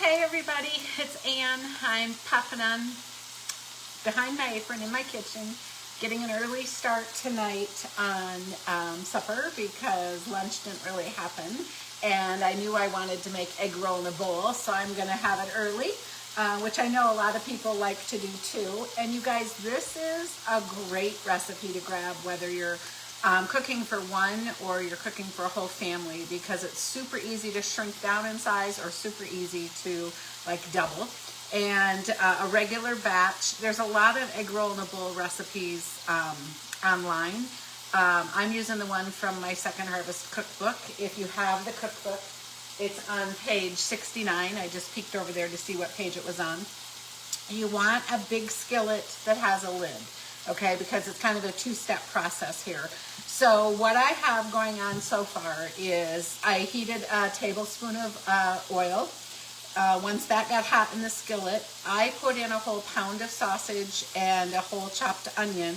Hey everybody, it's Ann. I'm popping on behind my apron in my kitchen, getting an early start tonight on supper because lunch didn't really happen. And I knew I wanted to make egg roll in a bowl, so I'm gonna have it early, which I know a lot of people like to do too. And you guys, this is a great recipe to grab whether you're cooking for one or you're cooking for a whole family, because it's super easy to shrink down in size or super easy to like double. And a regular batch, there's a lot of egg roll in a bowl recipes online. I'm using the one from my Second Harvest cookbook. If you have the cookbook, it's on page 69. I just peeked over there to see what page it was on. You want a big skillet that has a lid, okay, because it's kind of a two-step process here. So what I have going on so far is I heated a tablespoon of oil. Once that got hot in the skillet, I put in a whole pound of sausage and a whole chopped onion.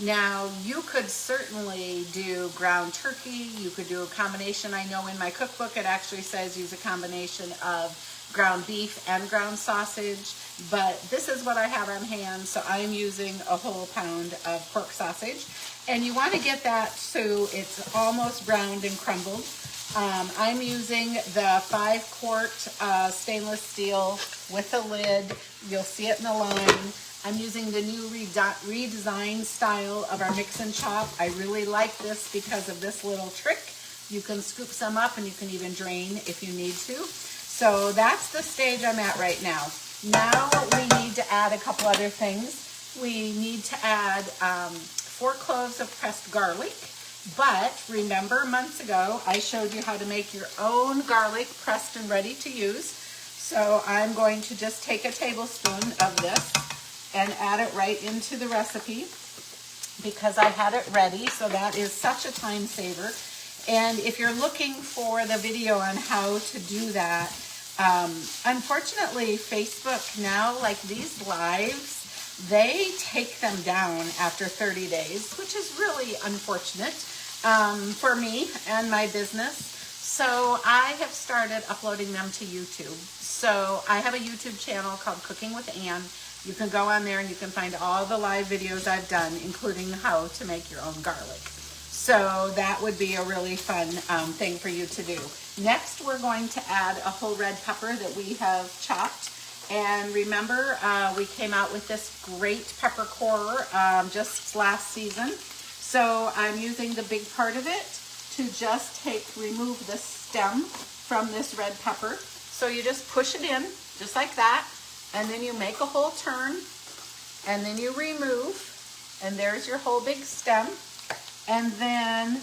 Now, you could certainly do ground turkey. You could do a combination. I know in my cookbook it actually says use a combination of ground beef and ground sausage, but this is what I have on hand, so I'm using a whole pound of pork sausage. And you want to get that so it's almost browned and crumbled. I'm using the 5-quart stainless steel with a lid. You'll see it in the line. I'm using the new redesigned style of our mix and chop. I really like this because of this little trick. You can scoop some up and you can even drain if you need to. So that's the stage I'm at right now. Now we need to add a couple other things. We need to add 4 cloves of pressed garlic. But remember, months ago, I showed you how to make your own garlic pressed and ready to use. So I'm going to just take a tablespoon of this and add it right into the recipe because I had it ready. So that is such a time saver. And if you're looking for the video on how to do that, unfortunately, Facebook now, like these lives, they take them down after 30 days, which is really unfortunate for me and my business. So I have started uploading them to YouTube. So I have a YouTube channel called Cooking with Ann. You can go on there and you can find all the live videos I've done, including how to make your own garlic. So that would be a really fun thing for you to do. Next, we're going to add a whole red pepper that we have chopped. And remember, we came out with this great peppercorn just last season. So I'm using the big part of it to just remove the stem from this red pepper. So you just push it in, just like that. And then you make a whole turn. And then you remove. And there's your whole big stem. And then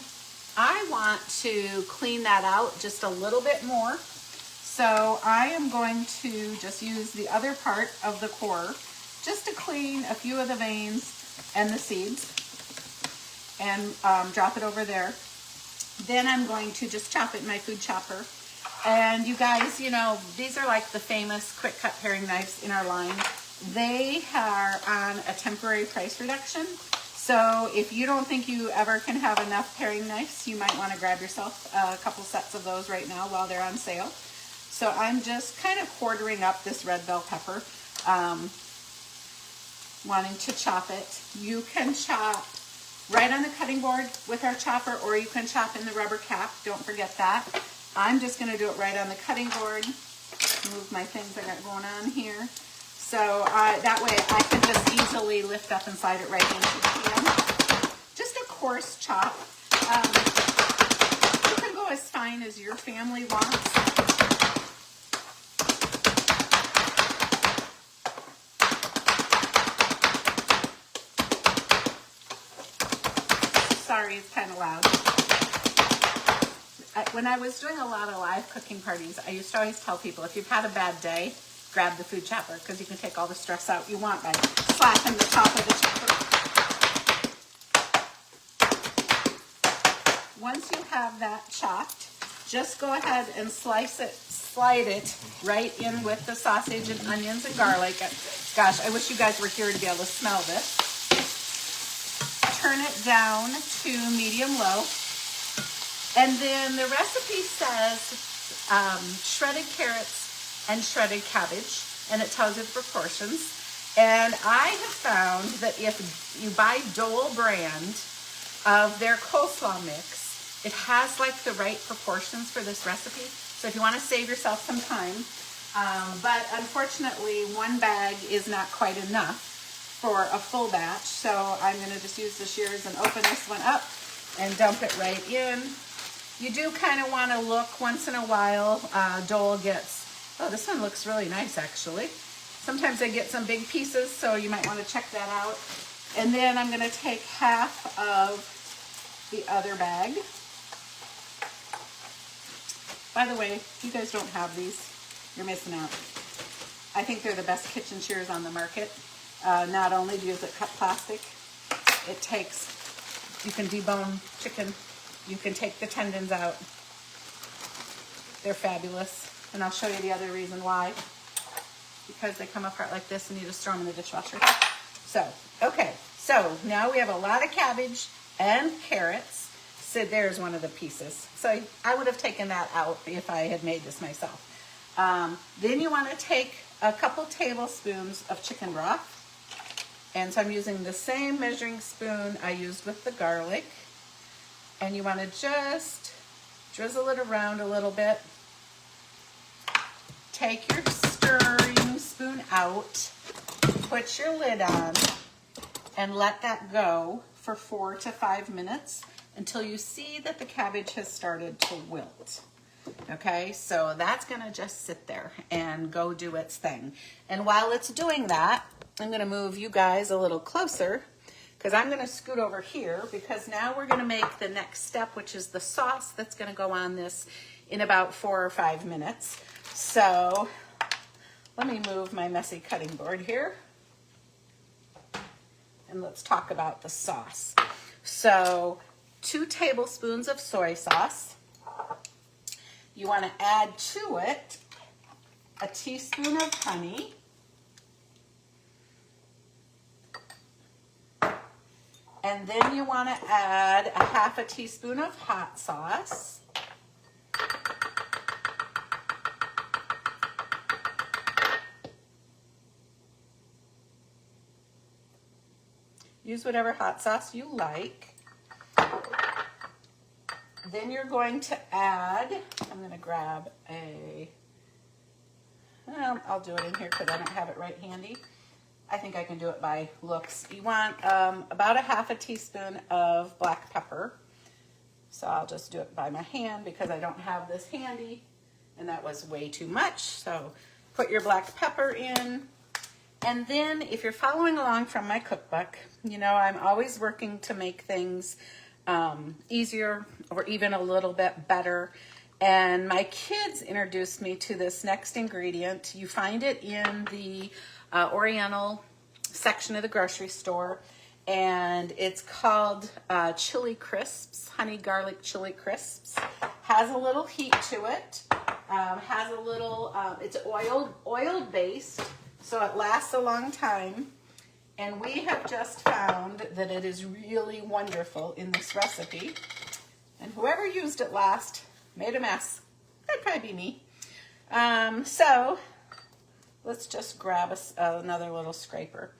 I want to clean that out just a little bit more. So I am going to just use the other part of the core just to clean a few of the veins and the seeds and drop it over there. Then I'm going to just chop it in my food chopper. And you guys, you know, these are like the famous quick cut paring knives in our line. They are on a temporary price reduction. So if you don't think you ever can have enough paring knives, you might want to grab yourself a couple sets of those right now while they're on sale. So I'm just kind of quartering up this red bell pepper, wanting to chop it. You can chop right on the cutting board with our chopper, or you can chop in the rubber cap. Don't forget that. I'm just going to do it right on the cutting board. Move my things I got going on here. So that way I can just easily lift up and slide it right into the pan. Just a coarse chop. You can go as fine as your family wants. Sorry, it's kind of loud. When I was doing a lot of live cooking parties, I used to always tell people, if you've had a bad day, grab the food chopper, because you can take all the stress out you want by slapping the top of the chopper. Once you have that chopped, just go ahead and slide it right in with the sausage and onions and garlic. Gosh, I wish you guys were here to be able to smell this. Turn it down to medium-low. And then the recipe says shredded carrots and shredded cabbage, and it tells you the proportions. And I have found that if you buy Dole brand of their coleslaw mix, it has like the right proportions for this recipe. So if you want to save yourself some time, but unfortunately one bag is not quite enough for a full batch. So I'm going to just use the shears and open this one up and dump it right in. You do kind of want to look once in a while. Dole gets, oh, this one looks really nice actually. Sometimes they get some big pieces, so you might want to check that out. And then I'm going to take half of the other bag. By the way, if you guys don't have these, you're missing out. I think they're the best kitchen shears on the market. Not only does it cut plastic, it takes, you can debone chicken, you can take the tendons out. They're fabulous. And I'll show you the other reason why. Because they come apart like this and you just throw them in the dishwasher. So, okay, so now we have a lot of cabbage and carrots. So there's one of the pieces. So I would have taken that out if I had made this myself. Then you want to take a couple tablespoons of chicken broth. And so I'm using the same measuring spoon I used with the garlic. And you want to just drizzle it around a little bit. Take your stirring spoon out, put your lid on, and let that go for 4 to 5 minutes until you see that the cabbage has started to wilt. Okay, so that's gonna just sit there and go do its thing. And while it's doing that, I'm gonna move you guys a little closer because I'm gonna scoot over here because now we're gonna make the next step, which is the sauce that's gonna go on this in about 4 or 5 minutes. So let me move my messy cutting board here. And let's talk about the sauce. So 2 tablespoons of soy sauce. You want to add to it a teaspoon of honey. And then you want to add a half a teaspoon of hot sauce. Use whatever hot sauce you like. Then you're going to add, I'm going to grab I'll do it in here because I don't have it right handy. I think I can do it by looks. You want about a half a teaspoon of black pepper. So I'll just do it by my hand because I don't have this handy. And that was way too much. So put your black pepper in. And then if you're following along from my cookbook, you know I'm always working to make things easier or even a little bit better. And my kids introduced me to this next ingredient. You find it in the Oriental section of the grocery store. And it's called chili crisps, honey garlic chili crisps. Has a little heat to it. Has a little, it's oil based. So it lasts a long time, and we have just found that it is really wonderful in this recipe. And whoever used it last made a mess. That'd probably be me. So let's just grab another little scraper.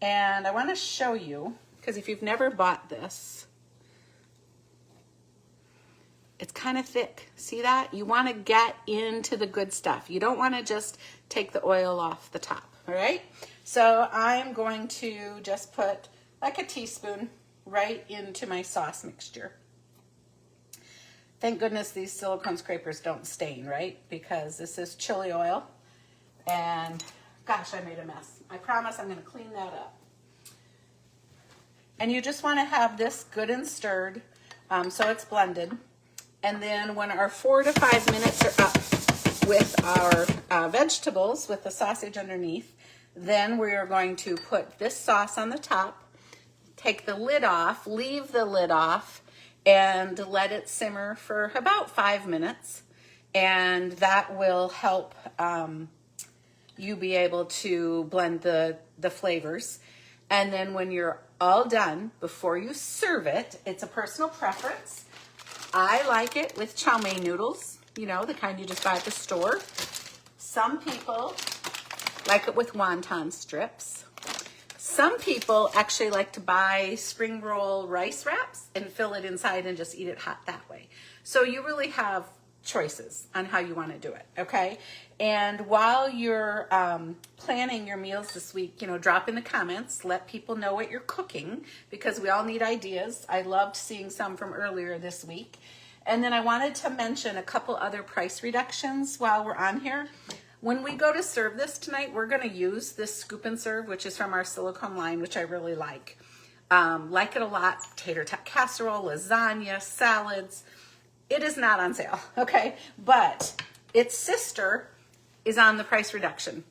And I want to show you, because if you've never bought this, it's kind of thick. See that? You want to get into the good stuff. You don't want to just take the oil off the top. All right, so I'm going to just put like a teaspoon right into my sauce mixture. Thank goodness these silicone scrapers don't stain, right? Because this is chili oil. And gosh, I made a mess. I promise I'm going to clean that up. And you just want to have this good and stirred so it's blended. And then when our 4 to 5 minutes are up with our vegetables, with the sausage underneath, then we are going to put this sauce on the top, take the lid off, leave the lid off, and let it simmer for about 5 minutes. And that will help you be able to blend the flavors. And then when you're all done, before you serve it, it's a personal preference. I like it with chow mein noodles, you know, the kind you just buy at the store. Some people like it with wonton strips. Some people actually like to buy spring roll rice wraps and fill it inside and just eat it hot that way. So you really have choices on how you want to do it, okay? And while you're planning your meals this week, you know, drop in the comments, let people know what you're cooking, because we all need ideas. I loved seeing some from earlier this week. And then I wanted to mention a couple other price reductions while we're on here. When we go to serve this tonight, we're going to use this Scoop and Serve, which is from our silicone line, which I really like. Like it a lot. Tater tot casserole, lasagna, salads. It is not on sale, okay? But its sister is on the price reduction.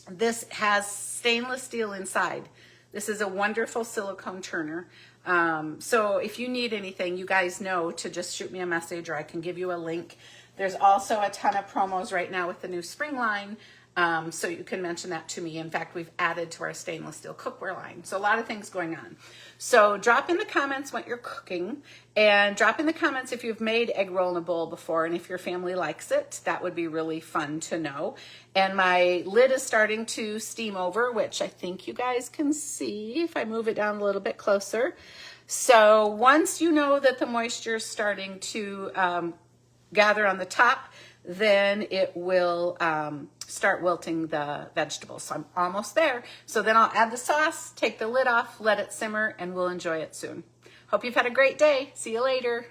This has stainless steel inside. This is a wonderful silicone turner. So if you need anything, you guys know to just shoot me a message, or I can give you a link. There's also a ton of promos right now with the new spring line, so you can mention that to me. In fact, we've added to our stainless steel cookware line. So a lot of things going on. So drop in the comments what you're cooking, and drop in the comments if you've made egg roll in a bowl before, and if your family likes it. That would be really fun to know. And my lid is starting to steam over, which I think you guys can see if I move it down a little bit closer. So once you know that the moisture is starting to gather on the top, then it will start wilting the vegetables. So I'm almost there. So then I'll add the sauce, take the lid off, let it simmer, and we'll enjoy it soon. Hope you've had a great day. See you later.